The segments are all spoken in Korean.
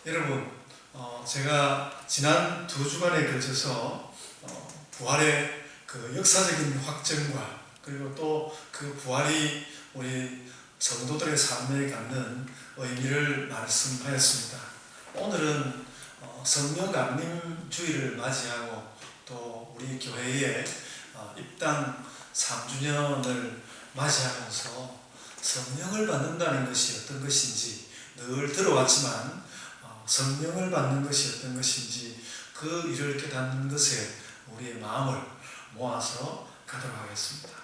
여러분, 제가 지난 2주간에 걸쳐서 부활의 그 역사적인 확정과 그리고 또 그 부활이 우리 성도들의 삶에 갖는 의미를 말씀하였습니다. 오늘은 성령 강림 주일을 맞이하고 또 우리 교회의 입당 3주년을 맞이하면서 성령을 받는다는 것이 어떤 것인지 늘 들어왔지만 성령을 받는 것이 어떤 것인지 그 일을 깨닫는 것에 우리의 마음을 모아서 가도록 하겠습니다.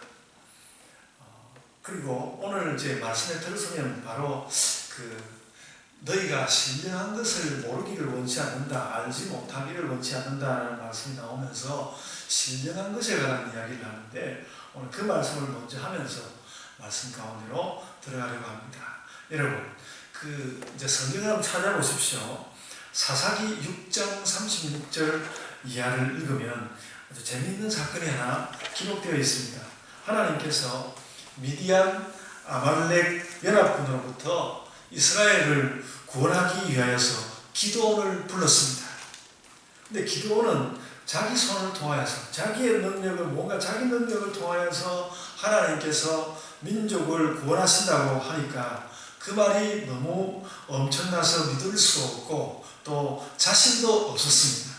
그리고 오늘 이제 말씀에 들어서면 바로 너희가 신령한 것을 모르기를 원치 않는다, 알지 못하기를 원치 않는다라는 말씀이 나오면서 신령한 것에 관한 이야기를 하는데 오늘 그 말씀을 먼저 하면서 말씀 가운데로 들어가려고 합니다. 여러분, 이제 성경을 한번 찾아보십시오. 사사기 6장 36절 이하를 읽으면 아주 재미있는 사건이 하나 기록되어 있습니다. 하나님께서 미디안 아말렉 연합군으로부터 이스라엘을 구원하기 위하여서 기드온을 불렀습니다. 근데 기드온은 자기 손을 통하여서 자기의 능력을 뭔가 자기 능력을 통하여서 하나님께서 민족을 구원하신다고 하니까 그 말이 너무 엄청나서 믿을 수 없고 또 자신도 없었습니다.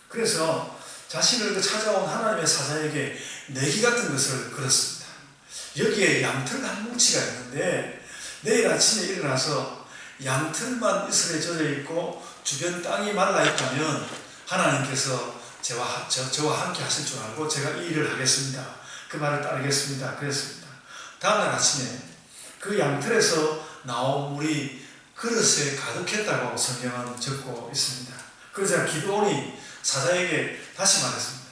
그래서 자신을 찾아온 하나님의 사자에게 내기 같은 것을 걸었습니다. 여기에 양털 한 뭉치가 있는데 내일 아침에 일어나서 양털만 이슬에 젖어 있고 주변 땅이 말라 있다면 하나님께서 저와 함께 하실 줄 알고 제가 이 일을 하겠습니다. 그 말을 따르겠습니다. 그랬습니다. 다음날 아침에 그 양털에서 나온 물이 그릇에 가득했다고 성경은 적고 있습니다. 그러자 기드온이 사자에게 다시 말했습니다.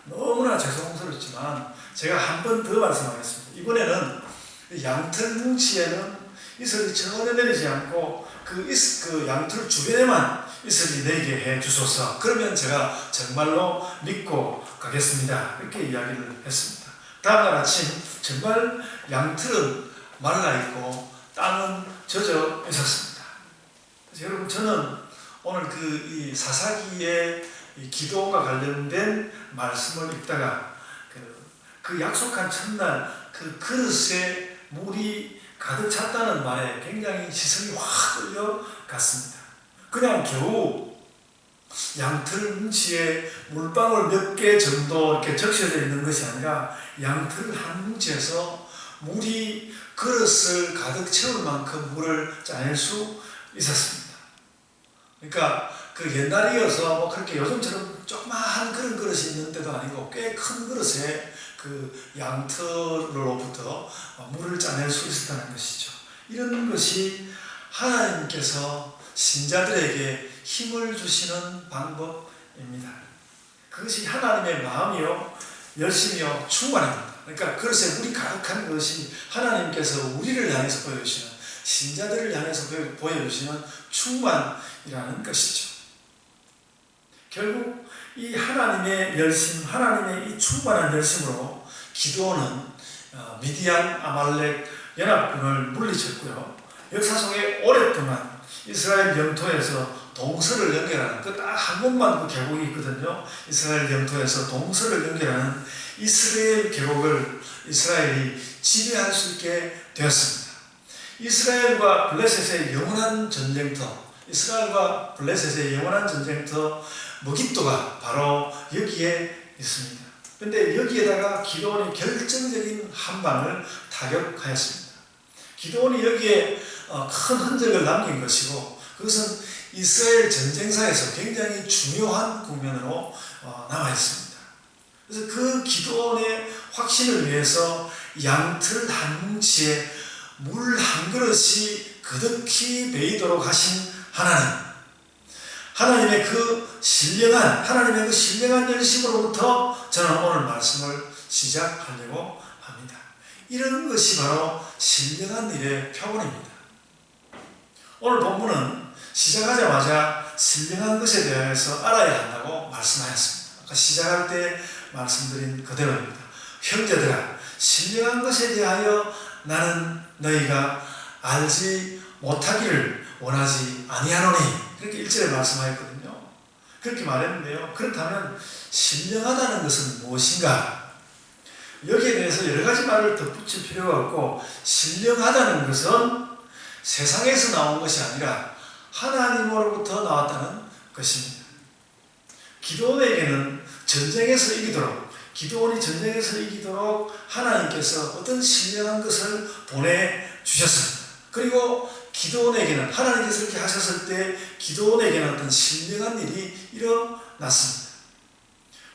너무나 죄송스럽지만 제가 한 번 더 말씀하겠습니다. 이번에는 양털 뭉치에는 이슬이 전혀 내리지 않고 그 양털 주변에만 이슬이 내리게 해 주소서. 그러면 제가 정말로 믿고 가겠습니다. 이렇게 이야기를 했습니다. 다음날 아침 정말 양털은 말라있고 땅은 젖어 있었습니다. 그래서 여러분, 저는 오늘 이 사사기의 기도와 관련된 말씀을 읽다가 그 약속한 첫날 그 그릇에 물이 가득 찼다는 말에 굉장히 시선이 확 끌려갔습니다. 그냥 겨우 양털 뭉치에 물방울 몇 개 정도 이렇게 적셔져 있는 것이 아니라 양털 한 뭉치에서 물이 그릇을 가득 채울 만큼 물을 짜낼 수 있었습니다. 그러니까 옛날이어서 뭐 그렇게 요즘처럼 조그마한 그런 그릇이 있는 데도 아니고 꽤 큰 그릇에 양털로부터 물을 짜낼 수 있었다는 것이죠. 이런 것이 하나님께서 신자들에게 힘을 주시는 방법입니다. 그것이 하나님의 마음이요, 열심이요, 충만입니다. 그러니까 그릇에 물이 가득한 것이 하나님께서 우리를 향해서 보여주시는, 신자들을 향해서 보여주시는 충만이라는 것이죠. 결국 이 하나님의 열심, 하나님의 이 충만한 열심으로 기드온은 미디안 아말렉 연합군을 물리쳤고요. 역사 속에 오랫동안 이스라엘 영토에서 동서를 연결하는 딱 한 곳만 그 계곡이 있거든요. 이스라엘 영토에서 동서를 연결하는 이스라엘 계곡을 이스라엘이 지배할 수 있게 되었습니다. 이스라엘과 블레셋의 영원한 전쟁터, 이스라엘과 블레셋의 영원한 전쟁터 머깃도가 바로 여기에 있습니다. 그런데 여기에다가 기드온이 결정적인 한 방을 타격하였습니다. 기드온이 여기에 큰 흔적을 남긴 것이고 그것은 이스라엘 전쟁사에서 굉장히 중요한 국면으로 남아있습니다. 그래서 그 기드온의 확신을 위해서 양털 한 뭉치에 물 한 그릇이 그득히 베이도록 하신 하나님의 그 신령한 열심으로부터 저는 오늘 말씀을 시작하려고 합니다. 이런 것이 바로 신령한 일의 표본입니다. 오늘 본문은 시작하자마자 신령한 것에 대해서 알아야 한다고 말씀하였습니다. 아까 시작할 때 말씀드린 그대로입니다. 형제들아, 신령한 것에 대하여 나는 너희가 알지 못하기를 원하지 아니하노니 이렇게 1절에 말씀하였거든요. 그렇게 말했는데요. 그렇다면 신령하다는 것은 무엇인가? 여기에 대해서 여러 가지 말을 덧붙일 필요가 없고, 신령하다는 것은 세상에서 나온 것이 아니라 하나님으로부터 나왔다는 것입니다. 기드온에게는 전쟁에서 이기도록, 기드온이 전쟁에서 이기도록 하나님께서 어떤 신령한 것을 보내주셨습니다. 그리고 기드온에게는, 하나님께서 이렇게 하셨을 때 기드온에게는 어떤 신령한 일이 일어났습니다.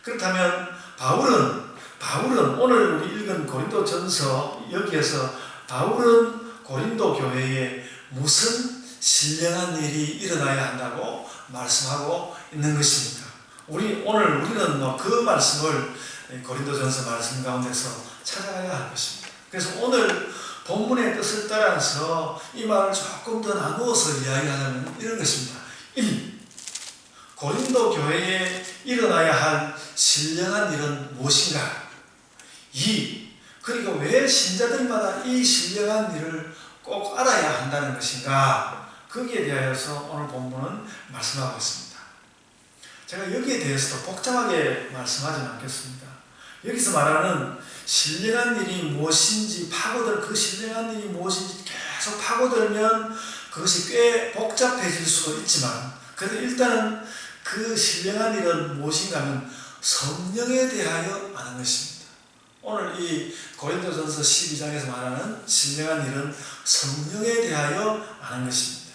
그렇다면 바울은 오늘 우리 읽은 고린도전서, 여기에서 바울은 고린도 교회에 무슨 신령한 일이 일어나야 한다고 말씀하고 있는 것입니까? 우리는 그 말씀을 고린도전서 말씀 가운데서 찾아가야 할 것입니다. 그래서 오늘 본문의 뜻을 따라서 이 말을 조금 더 나누어서 이야기하자면 이런 것입니다. 1. 고린도 교회에 일어나야 할 신령한 일은 무엇인가? 2. 그리고 왜 신자들마다 이 신령한 일을 꼭 알아야 한다는 것인가? 거기에 대하여서 오늘 본문은 말씀하고 있습니다. 제가 여기에 대해서도 복잡하게 말씀하지는 않겠습니다. 여기서 말하는 신령한 일이 무엇인지 그 신령한 일이 무엇인지 계속 파고들면 그것이 꽤 복잡해질 수도 있지만, 그래도 일단은 그 신령한 일은 무엇인가 하면 성령에 대하여 아는 것입니다. 오늘 이 고린도전서 12장에서 말하는 신령한 일은 성령에 대하여 아는 것입니다.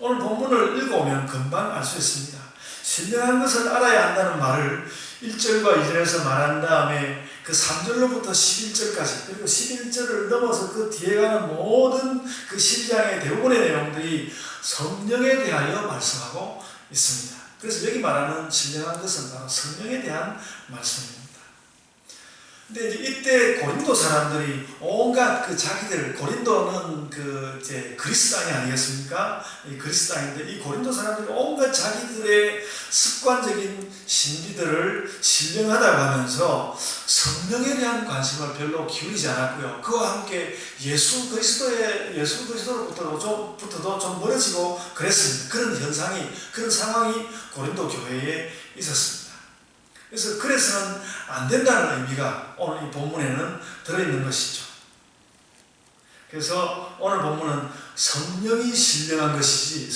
오늘 본문을 읽어오면 금방 알 수 있습니다. 신령한 것을 알아야 한다는 말을 1절과 2절에서 말한 다음에 그 3절로부터 11절까지, 그리고 11절을 넘어서 그 뒤에 가는 모든 그 12장의 대부분의 내용들이 성령에 대하여 말씀하고 있습니다. 그래서 여기 말하는 신령한 것은 바로 성령에 대한 말씀입니다. 근데 이때 고린도 사람들이 온갖 고린도는 그리스 땅이 아니겠습니까? 이 그리스 땅인데, 이 고린도 사람들이 온갖 자기들의 습관적인 신비들을 신령하다고 하면서 성령에 대한 관심을 별로 기울이지 않았고요. 그와 함께 예수 그리스도로부터도 좀 멀어지고 그랬습니다. 그런 상황이 고린도 교회에 있었습니다. 그래서는 안 된다는 의미가 오늘 이 본문에는 들어있는 것이죠. 그래서 오늘 본문은 성령이 신령한 것이지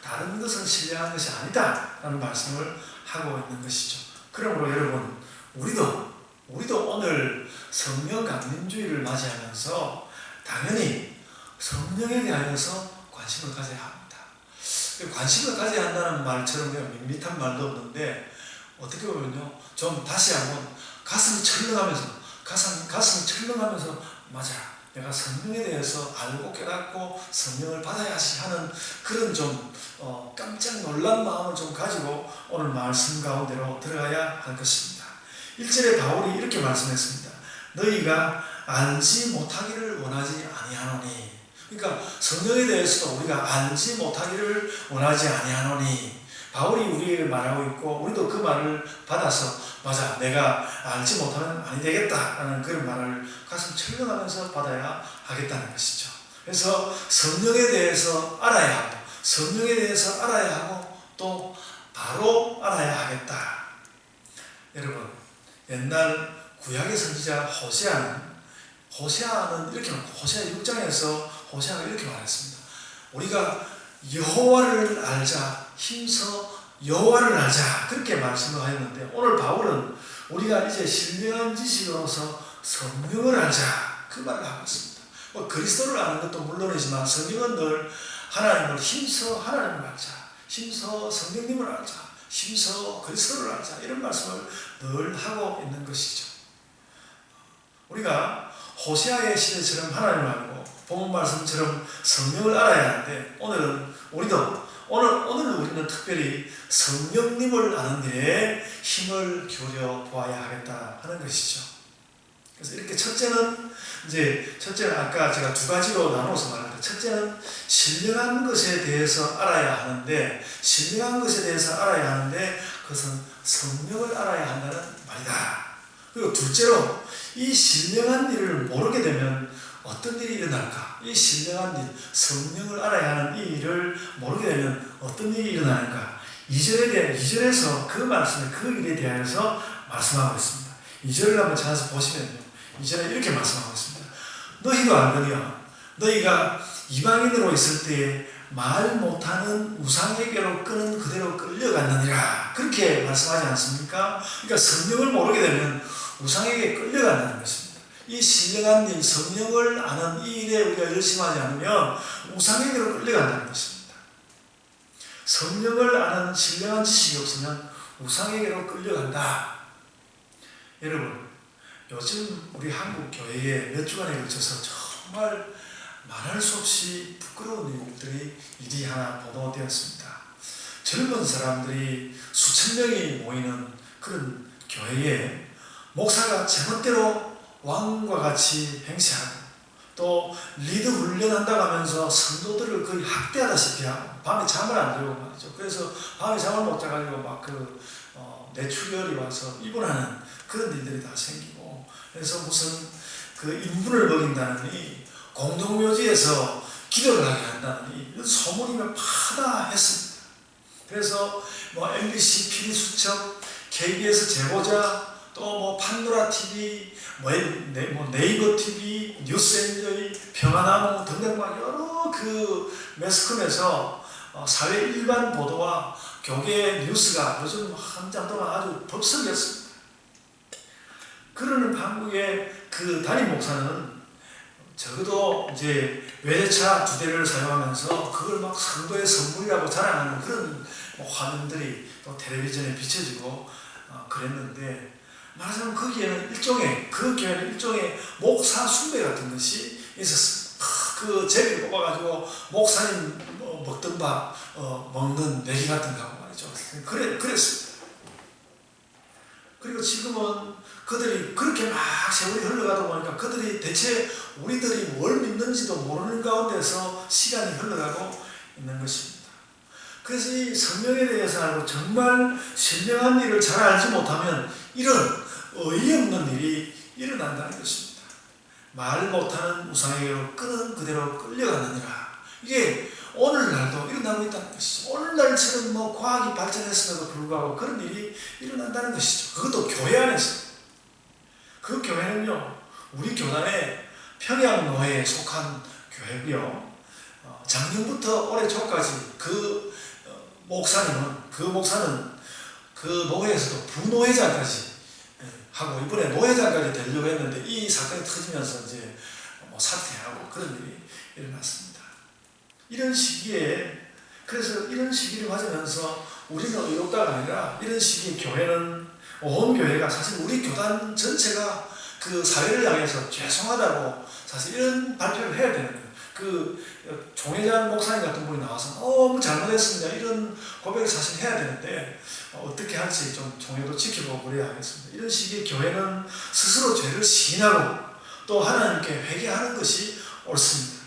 다른 것은 신령한 것이 아니다 라는 말씀을 하고 있는 것이죠. 그러므로 여러분, 우리도 오늘 성령 강림주의를 맞이하면서 당연히 성령에 대하여서 관심을 가져야 합니다. 관심을 가져야 한다는 말처럼 밋밋한 말도 없는데, 어떻게 보면요, 좀 다시 한번 가슴이 철렁하면서 맞아, 내가 성령에 대해서 알고 깨닫고 성령을 받아야지 하는 그런 좀 깜짝 놀란 마음을 좀 가지고 오늘 말씀 가운데로 들어가야 할 것입니다. 1절에 바울이 이렇게 말씀했습니다. 너희가 알지 못하기를 원하지 아니하노니. 그러니까 성령에 대해서도 우리가 알지 못하기를 원하지 아니하노니, 바울이 우리에게 말하고 있고 우리도 그 말을 받아서 맞아, 내가 알지 못하면 아니 되겠다라는 그런 말을 가슴 철렁하면서 받아야 하겠다는 것이죠. 그래서 성령에 대해서 알아야 하고 또 바로 알아야 하겠다. 여러분, 옛날 구약의 선지자 호세아는 이렇게 호세아 6장에서 호세아가 이렇게 말했습니다. 우리가 여호와를 알자, 힘써 여호와를 알자, 그렇게 말씀을 하였는데, 오늘 바울은 우리가 이제 신령한 지식으로서 성령을 알자, 그 말을 하고 있습니다. 그리스도를 아는 것도 물론이지만 성경은 늘 하나님을 힘써 하나님을 알자, 힘써 성령님을 알자, 힘써 그리스도를 알자, 이런 말씀을 늘 하고 있는 것이죠. 우리가 호세아의 시대처럼 하나님을 알고 본문 말씀처럼 성령을 알아야 하는데, 오늘 우리는 특별히 성령님을 아는 일에 힘을 기울여 보아야 하겠다 하는 것이죠. 그래서 이렇게 첫째는 아까 제가 두 가지로 나눠서 말합니다. 첫째는 신령한 것에 대해서 알아야 하는데, 그것은 성령을 알아야 한다는 말이다. 그리고 둘째로 이 신령한 일을 모르게 되면 어떤 일이 일어날까? 이 신령한 일, 성령을 알아야 하는 이 일을 모르게 되면 어떤 일이 일어나는가? 2절에서 그 말씀에 그 일에 대해서 말씀하고 있습니다. 2절을 한번 찾아서 보시면요. 2절에 이렇게 말씀하고 있습니다. 너희도 알거니와 너희가 이방인으로 있을 때에 말 못하는 우상에게로 끄는 그대로 끌려갔느니라. 그렇게 말씀하지 않습니까? 그러니까 성령을 모르게 되면 우상에게 끌려간다는 것입니다. 이 신령한 일, 성령을 아는 이 일에 우리가 열심히 하지 않으면 우상에게로 끌려간다는 것입니다. 성령을 아는 신령한 지식이 없으면 우상에게로 끌려간다. 여러분, 요즘 우리 한국 교회에 몇 주간에 걸쳐서 정말 말할 수 없이 부끄러운 일이 하나 보도되었습니다. 젊은 사람들이 수천 명이 모이는 그런 교회에 목사가 제멋대로 왕과 같이 행세하고 또 리더 훈련한다고 하면서 성도들을 거의 학대하다시피 하고 밤에 잠을 안 자고 말이죠. 그래서 밤에 잠을 못 자가지고 막 뇌출혈이 와서 입원하는 그런 일들이 다 생기고, 그래서 무슨 그 인분을 먹인다느니 공동묘지에서 기도를 하게 한다느니 이런 소문이 파다했습니다. 그래서 MBC PD수첩, KBS 제보자, 또 판도라 TV, 네이버 TV, 뉴스엔저이, 평화나무 등등 여러 그 매스컴에서 사회 일반 보도와 교계 뉴스가 요즘 한 장 동안 아주 법석이었습니다. 그러는 한국의 그 담임 목사는 적어도 이제 외제차 2대를 사용하면서 그걸 막 성도의 선물이라고 자랑하는 그런 화면들이 또 텔레비전에 비춰지고 그랬는데, 말하자면 거기에는 그 교회는 일종의 목사 숭배 같은 것이 있었습니다. 그 제비를 뽑아가지고 목사님 먹던 밥 먹는 내기 같은 거 말이죠. 그랬습니다. 그리고 지금은 그들이 그렇게 막 세월이 흘러가다 보니까 그들이 대체 우리들이 뭘 믿는지도 모르는 가운데서 시간이 흘러가고 있는 것입니다. 그래서 이 성령에 대해서 알고 정말 신령한 일을 잘 알지 못하면 이런 어이없는 일이 일어난다는 것입니다. 말 못하는 우상에게로 끄는 그대로 끌려가느니라. 이게 오늘날도 일어나고 있다는 것이죠. 오늘날처럼 과학이 발전했음에도 불구하고 그런 일이 일어난다는 것이죠. 그것도 교회 안에서. 그 교회는요, 우리 교단의 평양노회에 속한 교회고요. 작년부터 올해 초까지 그 목사는 그 노회에서도 부노회장까지 하고 이번에 노회장까지 되려고 했는데 이 사건이 터지면서 이제 사퇴하고 그런 일이 일어났습니다. 이런 시기에, 그래서 이런 시기를 맞으면서 우리는 의롭다가 아니라 이런 시기에 교회는, 온 교회가 사실 우리 교단 전체가 그 사회를 향해서 죄송하다고 사실 이런 발표를 해야 되는 거예요. 그 종회장 목사님 같은 분이 나와서 너무 잘못했습니다 이런 고백을 사실 해야 되는데 어떻게 할지 좀 종회도 지켜보고 그래야 하겠습니다. 이런 시기에 교회는 스스로 죄를 시인하고 또 하나님께 회개하는 것이 옳습니다.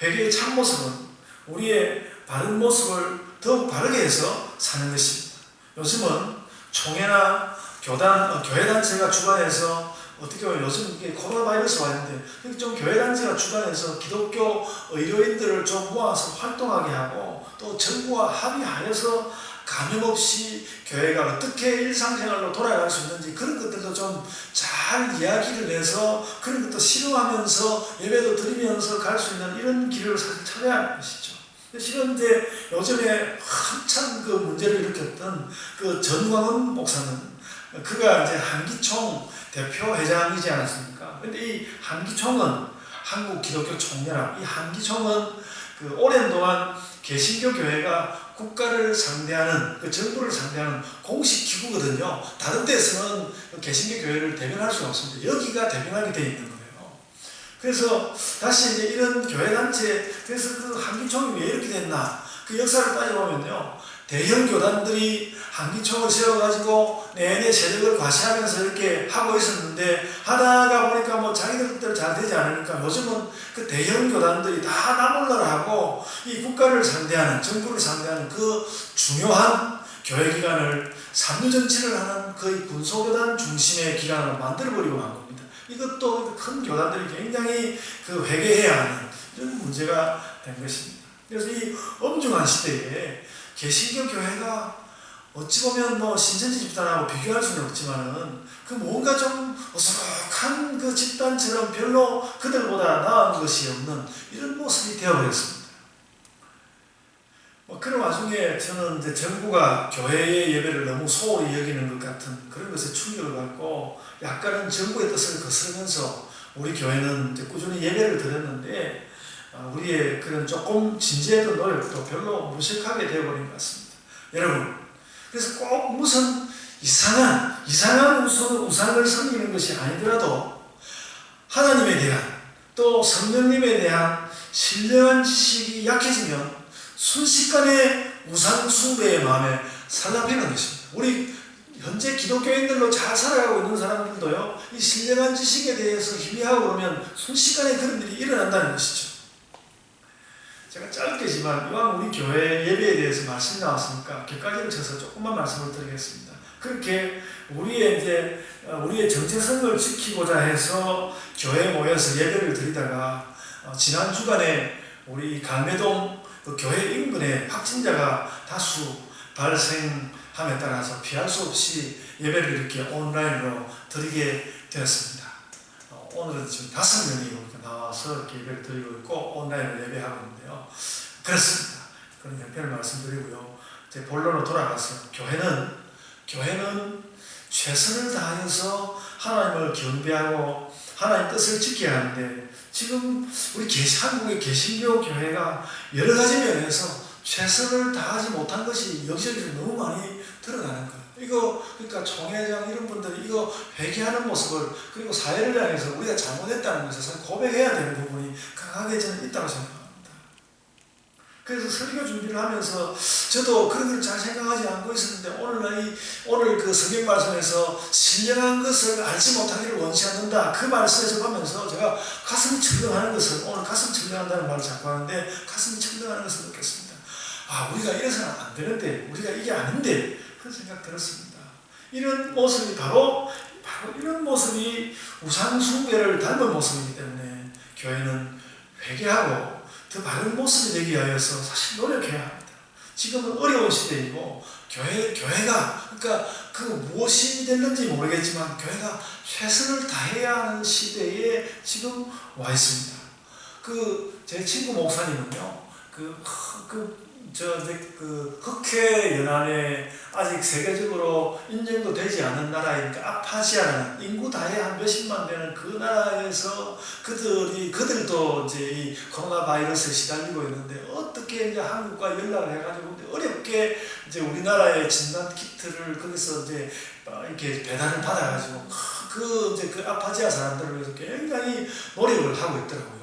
회개의 참모습은 우리의 바른 모습을 더욱 바르게 해서 사는 것입니다. 요즘은 총회나 교회단체가 주관해서 어떻게 보면 요즘 이게 코로나 바이러스 와 있는데 좀 교회단체가 주관해서 기독교 의료인들을 좀 모아서 활동하게 하고 또 정부와 합의하여서 감염 없이 교회가 어떻게 일상생활로 돌아갈 수 있는지 그런 것들도 좀 잘 이야기를 내서 그런 것도 실험하면서 예배도 드리면서 갈 수 있는 이런 길을 사실 찾아야 하는 것이죠. 실은 이제 요즘에 한참 그 문제를 일으켰던 그 전광훈 목사는 그가 이제 한기총 대표 회장이지 않았습니까? 근데 이 한기총은 한국 기독교 총연합, 이 한기총은 그 오랜 동안 개신교 교회가 국가를 상대하는, 그 정부를 상대하는 공식 기구거든요. 다른 데서는 개신교 교회를 대변할 수가 없습니다. 여기가 대변하게 되어 있는 거예요. 그래서 다시 이제 이런 교회단체, 그래서 그 한기총이 왜 이렇게 됐나? 그 역사를 따져보면요. 대형 교단들이 한기총을 세워가지고 내내 세력을 과시하면서 이렇게 하고 있었는데 하다가 보니까 자기들 뜻대로 잘 되지 않으니까 요즘은 그 대형 교단들이 다 나몰라라 하고 이 국가를 상대하는, 정부를 상대하는 그 중요한 교회 기관을 삼류정치를 하는 거의 군소교단 중심의 기관을 만들어버리고 만 겁니다. 이것도 큰 교단들이 굉장히 회개해야 하는 이런 문제가 된 것입니다. 그래서 이 엄중한 시대에 개신교 교회가 어찌 보면 신천지 집단하고 비교할 수는 없지만은 뭔가 좀 어수룩한 집단처럼 별로 그들보다 나은 것이 없는 이런 모습이 되어버렸습니다. 그런 와중에 저는 이제 정부가 교회의 예배를 너무 소홀히 여기는 것 같은 그런 것에 충격을 받고 약간은 정부의 뜻을 거스르면서 우리 교회는 이제 꾸준히 예배를 드렸는데 우리의 그런 조금 진지했던 노력도 별로 무색하게 되어버린 것 같습니다. 여러분, 그래서 꼭 무슨 이상한 우상을 섬기는 것이 아니더라도 하나님에 대한 또 성령님에 대한 신령한 지식이 약해지면 순식간에 우상 숭배의 마음에 사로잡히는 것입니다. 우리 현재 기독교인들로 잘 살아가고 있는 사람들도요, 이 신령한 지식에 대해서 희미하고 그러면 순식간에 그런 일이 일어난다는 것이죠. 제가 짧게지만 이왕 우리 교회 예배에 대해서 말씀이 나왔으니까 객관적으로 쳐서 조금만 말씀을 드리겠습니다. 그렇게 우리의 정체성을 지키고자 해서 교회에 모여서 예배를 드리다가 지난 주간에 우리 강매동 교회 인근에 확진자가 다수 발생함에 따라서 피할 수 없이 예배를 이렇게 온라인으로 드리게 되었습니다. 오늘은 지금 5명이 나와서 이렇게 예배를 드리고 있고 온라인으로 예배하고 있는데요. 그렇습니다. 그런 형편을 말씀드리고요. 제 본론으로 돌아가서 교회는 최선을 다해서 하나님을 경배하고 하나님 뜻을 지켜야 하는데 지금 우리 한국의 개신교 교회가 여러 가지 면에서 최선을 다하지 못한 것이 여기저기서 너무 많이 드러나는 거예요. 그러니까 총회장 이런 분들이 이거 회개하는 모습을 그리고 사회를 향해서 우리가 잘못했다는 것을 고백해야 되는 부분이 강하게 저는 있다고 생각합니다. 그래서 설교 준비를 하면서 저도 그런 걸 잘 생각하지 않고 있었는데 오늘 그 성경 말씀에서 신령한 것을 알지 못하기를 원치 않는다 그 말씀을 접하면서 제가 가슴이 철렁하는 것을 오늘 가슴 철렁한다는 말을 자꾸 하는데 가슴이 철렁하는 것을 느꼈습니다. 우리가 이래서는 안 되는데 우리가 이게 아닌데 그런 생각 들었습니다. 이런 모습이 바로 이런 모습이 우상 숭배를 닮은 모습이기 때문에 교회는 회개하고 더 바른 모습이 되기 위해서 사실 노력해야 합니다. 지금은 어려운 시대이고 교회가 그러니까 무엇이 됐는지 모르겠지만 교회가 최선을 다해야 하는 시대에 지금 와 있습니다. 제 친구 목사님은요, 흑해 연안에 아직 세계적으로 인정도 되지 않은 나라이니까 아파시아라는 인구 다해 한 몇십만 되는 그 나라에서 그들도 이제 이 코로나 바이러스에 시달리고 있는데 어떻게 이제 한국과 연락을 해가지고 어렵게 이제 우리나라의 진단 키트를 거기서 이제 이렇게 배달을 받아가지고 그 아파지아 사람들을 위해서 굉장히 노력을 하고 있더라고요.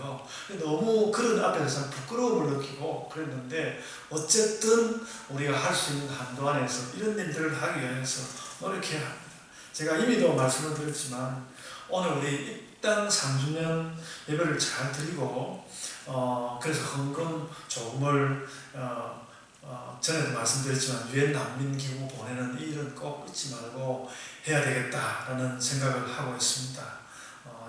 너무 그런 앞에서 부끄러움을 느끼고 그랬는데 어쨌든 우리가 할 수 있는 한도 안에서 이런 일들을 하기 위해서 노력해야 합니다. 제가 이미도 말씀을 드렸지만 오늘 우리 입당 3주년 예배를 잘 드리고 그래서 헌금 조금을 전에도 말씀드렸지만 유엔 난민 기구 보내는 이 일은 꼭 잊지 말고 해야 되겠다라는 생각을 하고 있습니다.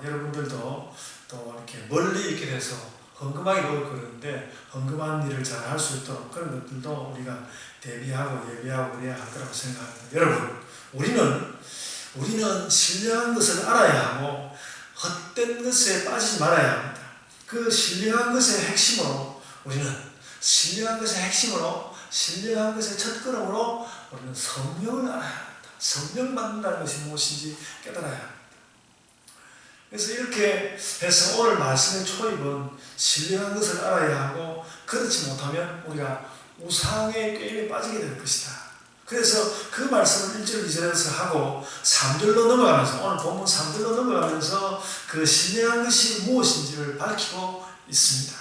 여러분들도 또 이렇게 멀리 있게 돼서 헌금하기도 어렵고 그러는데 헌금하는 일을 잘 할 수 있도록 그런 것들도 우리가 대비하고 예비하고 그래야 할 거라고 생각합니다. 여러분, 우리는 신령한 것을 알아야 하고 헛된 것에 빠지지 말아야 합니다. 그 신령한 것의 핵심으로 신령한 것의 첫걸음으로 우리는 성령을 알아야 합니다. 성령 받는다는 것이 무엇인지 깨달아야 합니다. 그래서 이렇게 해서 오늘 말씀의 초입은 신령한 것을 알아야 하고 그렇지 못하면 우리가 우상의 꾀임에 빠지게 될 것이다. 그래서 그 말씀을 1절 2절에서 하고 3절로 넘어가면서 오늘 본문 3절로 넘어가면서 그 신령한 것이 무엇인지를 밝히고 있습니다.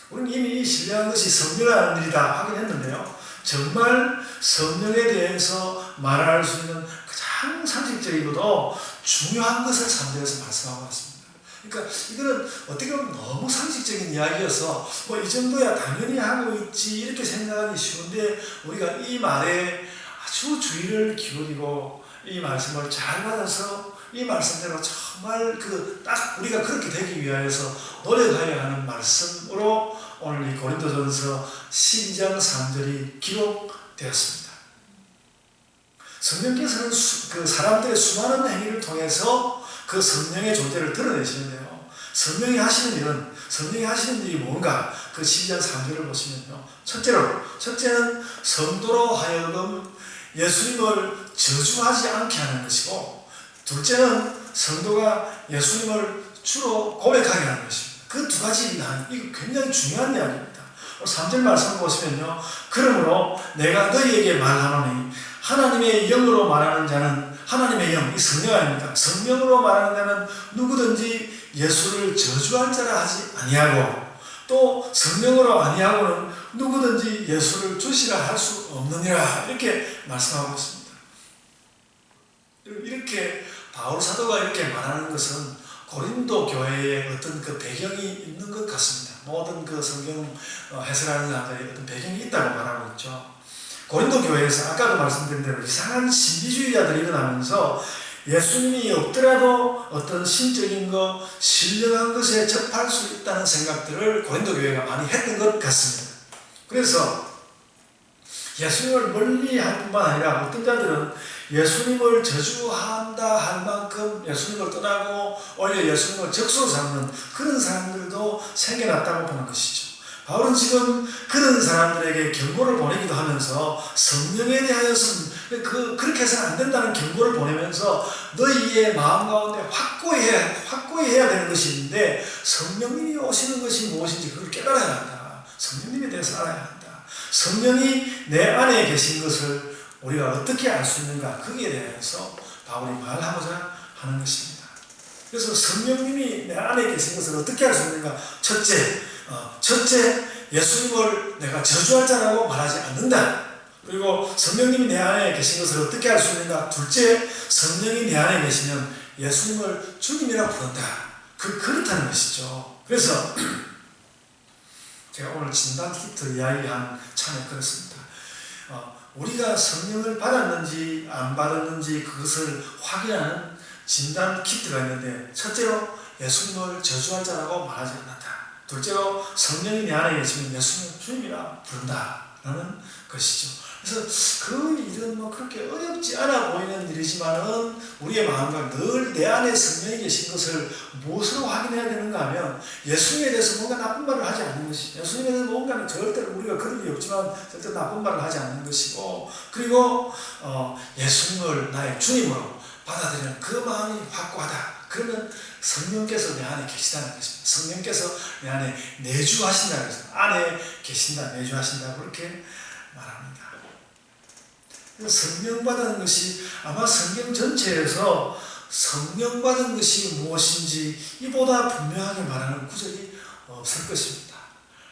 우리는 이미 이 신령한 것이 성령이라는 일이다 하긴 했는데요. 정말 성령에 대해서 말할 수 있는 가장 상식적이고도 중요한 것을 3절에서 말씀하고 있습니다. 그러니까 이거는 어떻게 보면 너무 상식적인 이야기여서 이 정도야 당연히 하고 있지 이렇게 생각하기 쉬운데 우리가 이 말에 아주 주의를 기울이고 이 말씀을 잘 받아서 이 말씀대로 정말 딱 우리가 그렇게 되기 위하여서 노력하여야 하는 말씀으로 오늘 이 고린도전서 12장 3절이 기록되었습니다. 성령께서는 사람들의 수많은 행위를 통해서 그 성령의 존재를 드러내시는데요. 성령이 하시는 일이 뭔가 그 12장 3절을 보시면요. 첫째는 성도로 하여금 예수님을 저주하지 않게 하는 것이고, 둘째는 성도가 예수님을 주로 고백하게 하는 것입니다. 그 두 가지 이거 굉장히 중요한 이야기입니다. 3절 말씀을 보시면요. 그러므로 내가 너희에게 말하노니 하나님의 영으로 말하는 자는 하나님의 영, 이 성령 아닙니까? 성령으로 말하는 자는 누구든지 예수를 저주할 자라 하지 아니하고, 또 성령으로 아니하고는 누구든지 예수를 주시라 할 수 없느니라, 이렇게 말씀하고 있습니다. 이렇게 바울 사도가 이렇게 말하는 것은 고린도 교회에 어떤 그 배경이 있는 것 같습니다. 모든 그 성경 해설하는 자들이 어떤 배경이 있다고 말하고 있죠. 고린도 교회에서 아까도 말씀드린 대로 이상한 신비주의자들이 일어나면서 예수님이 없더라도 어떤 신적인 것, 신령한 것에 접할 수 있다는 생각들을 고린도 교회가 많이 했던 것 같습니다. 그래서 예수님을 멀리 할 뿐만 아니라 어떤 자들은 예수님을 저주한다 할 만큼 예수님을 떠나고 오히려 예수님을 적수로 삼는 그런 사람들도 생겨났다고 보는 것이죠. 바울은 지금 그런 사람들에게 경고를 보내기도 하면서 성령에 대하여서는 그렇게 해서는 안 된다는 경고를 보내면서 너희의 마음 가운데 확고히 해야 되는 것이 있는데, 성령님이 오시는 것이 무엇인지 그걸 깨달아야 한다. 성령님에 대해서 알아야 한다. 성령이 내 안에 계신 것을 우리가 어떻게 알 수 있는가, 거기에 대해서 바울이 말하고자 하는 것입니다. 그래서 성령님이 내 안에 계신 것을 어떻게 알 수 있는가? 첫째, 예수님을 내가 저주할 자라고 말하지 않는다. 그리고 성령님이 내 안에 계신 것을 어떻게 알 수 있는가? 둘째, 성령이 내 안에 계시면 예수님을 주님이라고 부른다. 그렇다는 것이죠. 그래서 제가 오늘 진단 키트 이야기한 참에 그렇습니다. 우리가 성령을 받았는지 안 받았는지 그것을 확인하는 진단 키트가 있는데, 첫째로 예수님을 저주할 자라고 말하지 않는다. 둘째로 성령이 내 안에 계시면 예수님을 주님이라 부른다라는 것이죠. 그래서 그 일은 그렇게 어렵지 않아 보이는 일이지만은 우리의 마음과 늘 내 안에 성령이 계신 것을 무엇으로 확인해야 되는가 하면, 예수님에 대해서 뭔가 나쁜 말을 하지 않는 것이, 예수님에 대해서 뭔가는 절대로 우리가 그럴 리 없지만 절대 나쁜 말을 하지 않는 것이고, 그리고 예수님을 나의 주님으로 받아들이는 그 마음이 확고하다. 그러면 성령께서 내 안에 계시다는 것입니다. 성령께서 내 안에 내주하신다는 것입니다. 안에 계신다, 내주하신다, 그렇게 말합니다. 성령 받은 것이 아마 성경 전체에서 성령 받은 것이 무엇인지 이보다 분명하게 말하는 구절이 없을 것입니다.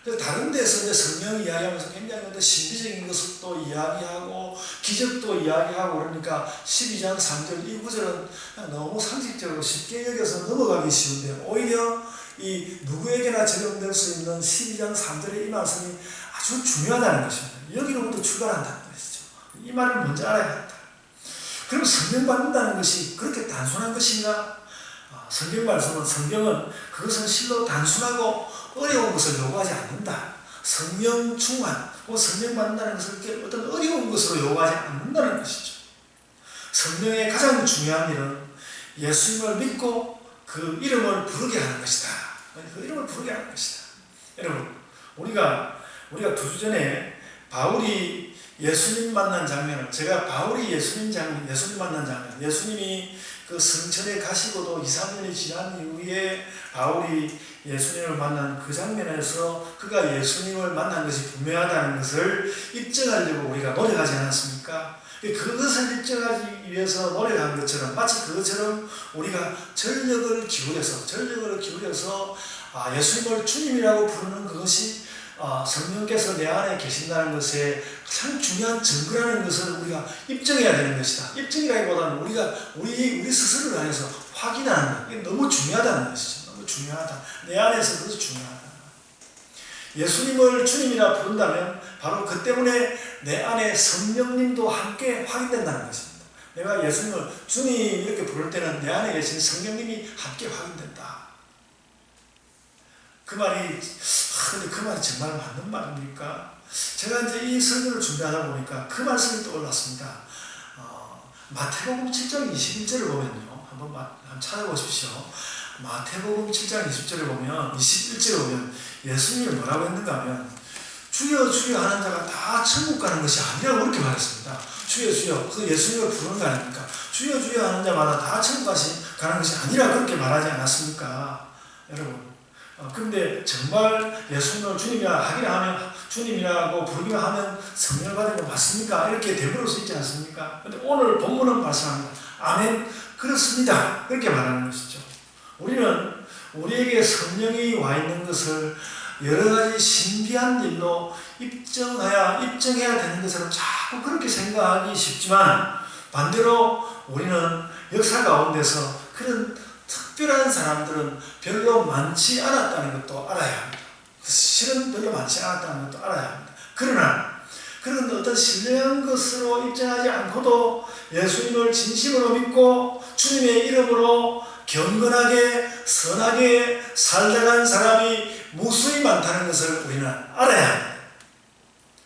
그래서 다른 데서 이제 성령 이야기하면서 굉장히 신비적인 것을 또 이야기하고 기적도 이야기하고 그러니까 12장 3절 이 구절은 그냥 너무 상식적으로 쉽게 여겨서 넘어가기 쉬운데, 오히려 이 누구에게나 적용될 수 있는 12장 3절의 이 말씀이 아주 중요하다는 것입니다. 여기로부터 출발한다는 것이죠. 이 말을 먼저 알아야 한다. 그럼 성령 받는다는 것이 그렇게 단순한 것인가? 성경은 그것은 실로 단순하고 어려운 것을 요구하지 않는다. 성령 충만, 성령 받는다는 것을 그렇게 어떤 어려운 것으로 요구하지 않는다는 것이죠. 성령의 가장 중요한 일은 예수님을 믿고 그 이름을 부르게 하는 것이다. 그 이름을 부르게 하는 것이다. 여러분, 우리가 2주 전에 바울이 예수님 만난 장면을, 제가 바울이 예수님 만난 장면, 예수님이 그 성천에 가시고도 2, 3년이 지난 이후에 바울이 예수님을 만난 그 장면에서 그가 예수님을 만난 것이 분명하다는 것을 입증하려고 우리가 노력하지 않았습니까? 그것을 입증하기 위해서 노력한 것처럼, 마치 그것처럼 우리가 전력을 기울여서 예수님을 주님이라고 부르는 그것이 성령께서 내 안에 계신다는 것에 가장 중요한 증거라는 것을 우리가 입증해야 되는 것이다. 입증이라기보다는 우리가 우리 스스로를 안에서 확인하는 것. 이게 너무 중요하다는 것이죠. 너무 중요하다. 내 안에서 그것이 중요하다. 예수님을 주님이라 부른다면 바로 그 때문에 내 안에 성령님도 함께 확인된다는 것입니다. 내가 예수님을 주님 이렇게 부를 때는 내 안에 계신 성령님이 함께 확인된다. 그 말이 근데 그 말이 정말 맞는 말입니까? 제가 이제 이 설교를 준비하다 보니까 그 말씀이 떠올랐습니다. 마태복음 7장 21절을 보면요, 한번 찾아보십시오. 마태복음 7장 20절에 보면 21절에 보면 예수님이 뭐라고 했는가 하면 주여 주여 하는 자가 다 천국 가는 것이 아니라고 그렇게 말했습니다. 주여 주여, 그 예수님을 부르는 거 아닙니까? 주여 주여 하는 자마다 다 천국 가는 것이 아니라 그렇게 말하지 않았습니까? 여러분, 근데 정말 예수님을 주님이라 하기나 하면 주님이라고 부르기만 하면 성령을 받은 거 맞습니까? 이렇게 되물을 수 있지 않습니까? 근데 오늘 본문은 말씀합니다. 아멘, 그렇습니다. 그렇게 말하는 것이죠. 우리는 우리에게 성령이 와 있는 것을 여러 가지 신비한 일로 입증해야 되는 것으로 자꾸 그렇게 생각하기 쉽지만, 반대로 우리는 역사 가운데서 그런 특별한 사람들은 별로 많지 않았다는 것도 알아야 합니다. 실은 별로 많지 않았다는 것도 알아야 합니다. 그러나 그런 어떤 신령한 것으로 입증하지 않고도 예수님을 진심으로 믿고 주님의 이름으로 경건하게 선하게 살다간 사람이 무수히 많다는 것을 우리는 알아야 합니다.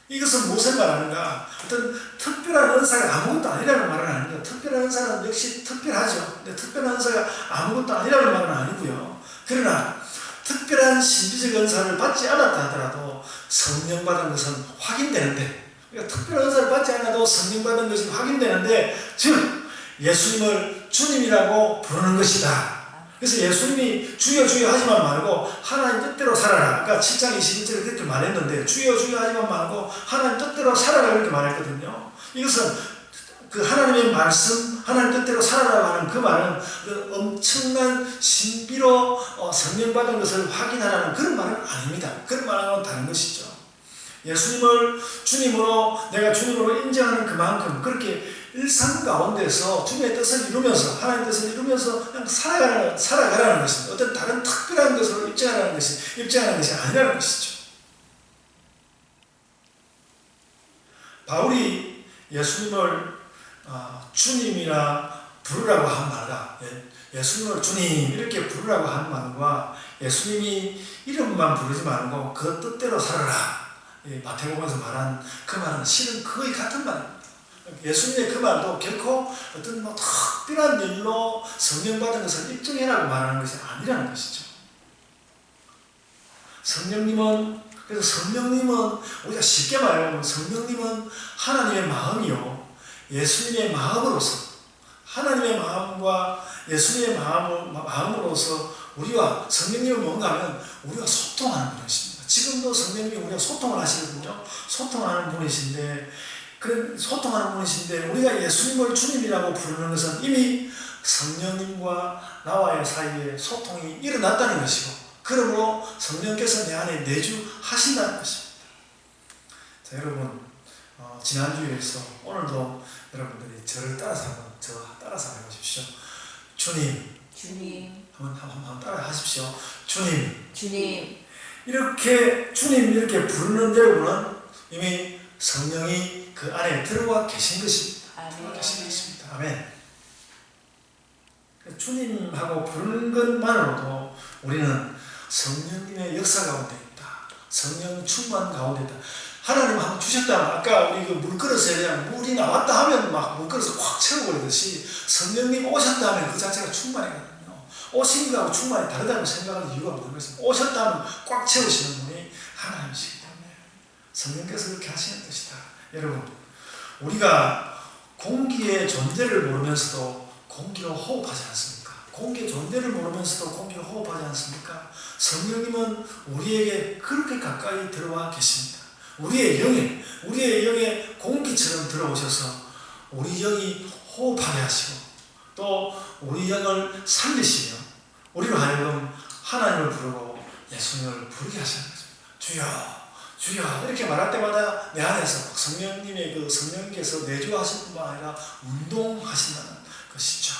이것은 무엇을 말하는가? 어떤 특별한 은사가 아무것도 아니라는 말은 아닙니다. 특별한 은사는 역시 특별하죠. 근데 특별한 은사가 아무것도 아니라는 말은 아니고요. 그러나 특별한 신비적 은사를 받지 않았다 하더라도 성령 받은 것은 확인되는데, 그러니까 특별한 은사를 받지 않아도 성령 받은 것이 확인되는데, 즉 예수님을 주님이라고 부르는 것이다. 그래서 예수님이 주여 주여 하지만 말고 하나님 뜻대로 살아라. 그러니까 7장 21절에 그렇게 말했는데 주여 주여 하지만 말고 하나님 뜻대로 살아라 이렇게 말했거든요. 이것은 그 하나님의 말씀, 하나님 뜻대로 살아라고 하는 그 말은 엄청난 신비로 성령 받은 것을 확인하라는 그런 말은 아닙니다. 그런 말은 다른 것이죠. 예수님을 주님으로, 내가 주님으로 인정하는 그만큼 그렇게 일상 가운데서 주님의 뜻을 이루면서, 하나님의 뜻을 이루면서 그냥 살아가라는 것입니다. 어떤 다른 특별한 것으로 입증하는 것이 아니라는 것이죠. 바울이 예수님을 주님이라 부르라고 한 말과, 예수님을 주님 이렇게 부르라고 한 말과 예수님이 이름만 부르지 말고 그 뜻대로 살아라, 마태복음에서 말한 그 말은 실은 거의 같은 말입니다. 예수님의 그 말도 결코 어떤 특별한 일로 성령 받은 것을 입증해라고 말하는 것이 아니라는 것이죠. 그래서 성령님은 우리가 쉽게 말하면 성령님은 하나님의 마음이요, 예수님의 마음으로서, 하나님의 마음과 예수님의 마음으로서 우리와 성령님은 뭔가 하면 우리가 소통하는 분이십니다. 지금도 성령님이 우리가 소통을 하시거든요. 소통하는 분이신데 우리가 예수님을 주님이라고 부르는 것은 이미 성령님과 나와의 사이에 소통이 일어났다는 것이고, 그러므로 성령께서 내 안에 내주하신다는 것입니다. 자, 여러분, 지난주에서 오늘도 여러분들이 저를 따라서 해보십시오. 주님. 한번 따라 하십시오. 주님. 이렇게 주님 이렇게 부르는 여러분은 이미 성령이 그 안에 들어와 계신 것입니다. 아멘. 주님하고 부르는 것만으로도 우리는 성령님의 역사 가운데 있다. 성령 충만 가운데 있다. 하나님 한번 주셨다면, 아까 우리 그 물그릇에 대한 물이 나왔다 하면 막 물그릇을 꽉 채워버리듯이 성령님 오셨다 하면 그 자체가 충만이거든요. 오신 거하고 충만이 다르다고 생각할 이유가 없는 것입니다. 오셨다 하면 꽉 채우시는 분이 하나님이시기 때문에 성령께서 그렇게 하시는 것이다. 여러분, 우리가 공기의 존재를 모르면서도 공기로 호흡하지 않습니까? 공기의 존재를 모르면서도 공기로 호흡하지 않습니까? 성령님은 우리에게 그렇게 가까이 들어와 계십니다. 우리의 영에 공기처럼 들어오셔서 우리 영이 호흡하게 하시고, 또 우리 영을 살리시며 우리로 하여금 하나님을 부르고 예수님을 부르게 하시는 거죠. 주여 주여 이렇게 말할 때마다 내 안에서 성령님의 그 성령께서 내주하실 뿐만 아니라 운동하신다는 것이죠.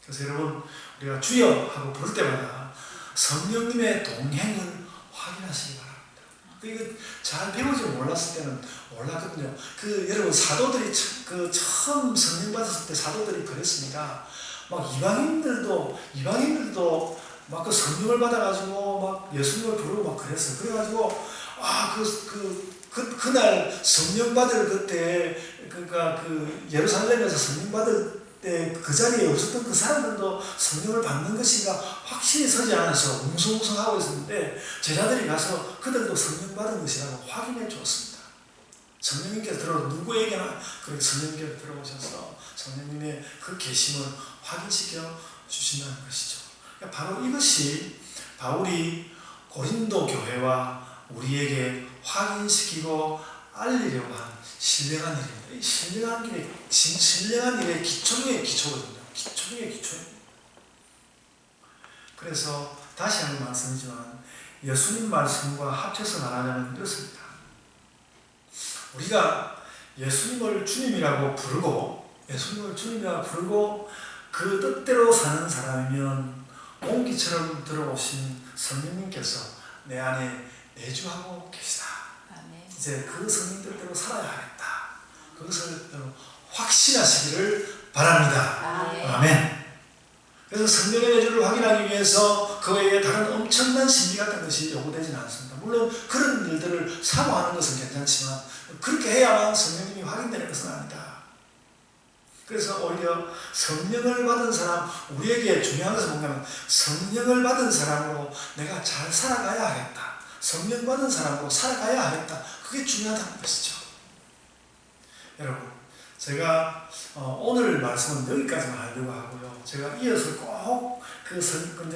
그래서 여러분, 우리가 주여 하고 부를 때마다 성령님의 동행을 확인하시기 바랍니다. 이거 잘 배우지 몰랐을 때는 몰랐거든요. 여러분 사도들이 처음 성령 받았을 때 사도들이 그랬습니다. 막 이방인들도 막 그 성령을 받아가지고 막 예수님을 부르고 막 그랬어요. 그래가지고 그날 성령 받을 그때 그러니까 예루살렘에서 성령 받을 때 그 자리에 없었던 그 사람들도 성령을 받는 것인가 확실히 서지 않아서 웅성웅성하고 있었는데 제자들이 가서 그들도 성령 받은 것이라고 확인해 주었습니다. 성령님께서 누구에게나 그렇게 성령님께서 들어오셔서 성령님의 그 계심을 확인시켜 주신다는 것이죠. 바로 이것이 바울이 고린도 교회와 우리에게 확인시키고 알리려고 한 신령한 일입니다. 이 신령한 일의 기초 중의 기초거든요. 기초 중의 기초입니다. 그래서 다시 한번 말씀이지만 예수님 말씀과 합쳐서 말하자면 이렇습니다. 우리가 예수님을 주님이라고 부르고 그 뜻대로 사는 사람이면 온기처럼 들어오신 성령님께서 내 안에 내주하고 계시다. 이제 그 성령 뜻대로 살아야 하겠다. 그것을 확신하시기를 바랍니다. 아멘. 그래서 성령의 내주를 확인하기 위해서 그 외에 다른 엄청난 신비 같은 것이 요구되지는 않습니다. 물론 그런 일들을 사모하는 것은 괜찮지만 그렇게 해야만 성령님이 확인되는 것은 아니다. 그래서 오히려 성령을 받은 사람, 우리에게 중요한 것은 뭔가면 성령을 받은 사람으로 내가 잘 살아가야 하겠다. 성령 받은 사람으로 살아가야 하겠다. 그게 중요하다는 것이죠. 여러분, 제가 오늘 말씀은 여기까지만 하려고 하고요. 제가 이어서 꼭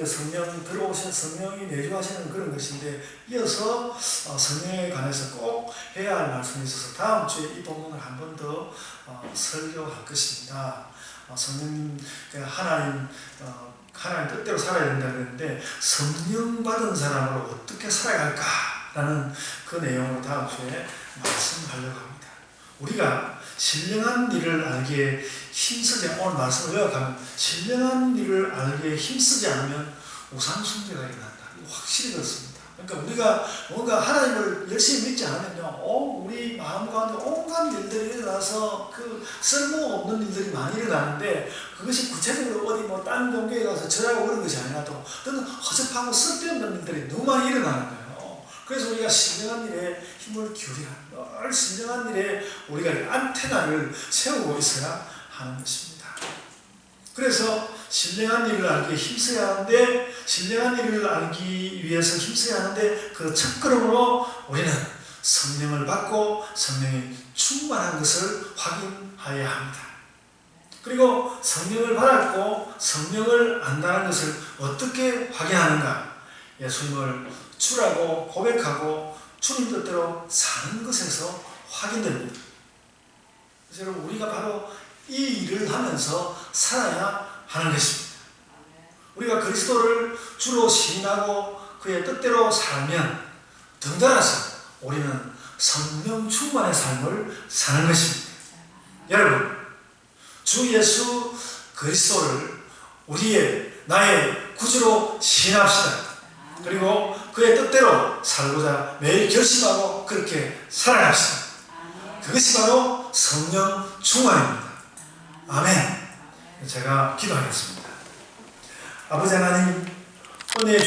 성령 들어오신 성령이 내주하시는 그런 것인데 이어서 성령에 관해서 꼭 해야 할 말씀이 있어서 다음 주에 이 본문을 한 번 더 설교할 것입니다. 성령님 하나님 뜻대로 살아야 된다 그랬는데 성령 받은 사람으로 어떻게 살아갈까라는 그 내용을 다음 주에 말씀하려고 합니다. 우리가 신령한 일을 알기에 힘쓰지, 오늘 말씀을 요약하면 신령한 일을 알기에 힘쓰지 않으면 우상숭배가 일어난다. 이거 확실히 그렇습니다. 그러니까 우리가 뭔가 하나님을 열심히 믿지 않으면요, 우리 마음 가운데 온갖 일들이 일어나서 쓸모없는 일들이 많이 일어나는데 그것이 구체적으로 어디 딴 종교에 가서 절하고 그런 것이 아니라도 또는 허접하고 쓸데없는 일들이 너무 많이 일어나는 거예요. 그래서 우리가 신령한 일에 힘을 기울여야 합니다. 늘 신령한 일에 우리가 안테나를 세우고 있어야 하는 것입니다. 그래서 신령한 일을 알기에 힘써야 하는데 신령한 일을 알기 위해서 힘써야 하는데 그 첫걸음으로 우리는 성령을 받고 성령이 충만한 것을 확인해야 합니다. 그리고 성령을 받았고 성령을 안다는 것을 어떻게 확인하는가? 예수님을 주라고 고백하고 주님 뜻대로 사는 것에서 확인됩니다. 그래서 여러분, 우리가 바로 이 일을 하면서 살아야 하는 것입니다. 우리가 그리스도를 주로 시인하고 그의 뜻대로 살면 덩달아서 우리는 성령 충만의 삶을 사는 것입니다. 여러분, 주 예수 그리스도를 나의 구주로 시인합시다. 그리고 그의 뜻대로 살고자 매일 결심하고 그렇게 살아갑시다. 그것이 바로 성령 충만입니다. 아멘. 제가 기도하겠습니다. 아버지 하나님, 은혜의